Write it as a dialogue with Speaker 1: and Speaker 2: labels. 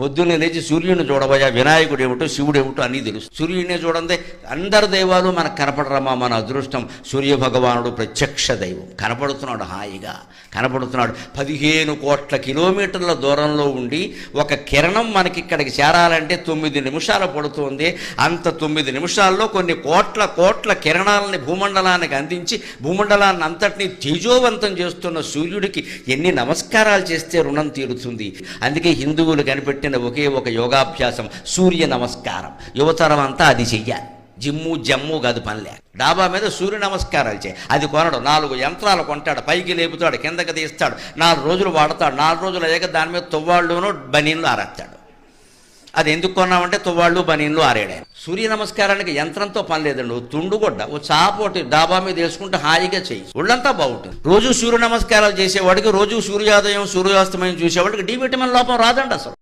Speaker 1: పొద్దున్నే లేచి సూర్యుని చూడబోయా, వినాయకుడు ఏమిటో శివుడు ఏమిటో అన్నీ తెలుసు. సూర్యుడినే చూడండి, అందరు దైవాలు మనకు కనపడరమ్మా, మన అదృష్టం. సూర్య భగవానుడు ప్రత్యక్ష దైవం, కనపడుతున్నాడు, హాయిగా కనపడుతున్నాడు. 15 కోట్ల కిలోమీటర్ల దూరంలో ఉండి ఒక కిరణం మనకి ఇక్కడికి చేరాలంటే 9 నిమిషాలు పడుతుంది. అంత 9 నిమిషాల్లో కొన్ని కోట్ల కిరణాలని భూమండలానికి అందించి భూమండలాన్ని అంతటినీ తేజోవంతం చేస్తున్న సూర్యుడికి ఎన్ని నమస్కారాలు చేస్తే రుణం తీరుతుంది. అందుకే హిందువులు కనిపెట్టిన ఒకే ఒక యోగాభ్యాసం సూర్య నమస్కారం. యువతరం అంతా అది చెయ్యాలి. జమ్ము కాదు పనిలే. డాబా మీద సూర్య నమస్కారాలు చేయి. అది కొనడు, 4 యంత్రాలు కొంటాడు, పైకి లేపుతాడు, కిందకి తీస్తాడు, 4 రోజులు వాడతాడు. 4 రోజులు అయ్యాక దాని మీద తువ్వాళ్ళును బనీన్లు ఆరేస్తాడు. అది ఎందుకు కొన్నామంటే తువ్వాళ్ళు బనీన్లు ఆరేడే. సూర్య నమస్కారానికి యంత్రంతో పని లేదండి. తుండుగొడ్డ ఓ చాపోటి డాబా మీద వేసుకుంటే హాయిగా చెయ్యి, ఒళ్ళంతా బాగుంటుంది. రోజు సూర్య నమస్కారాలు చేసేవాడికి, రోజు సూర్యోదయం సూర్యాస్తమయం చూసేవాడికి డి విటమిన్ లోపం రాదండి అసలు.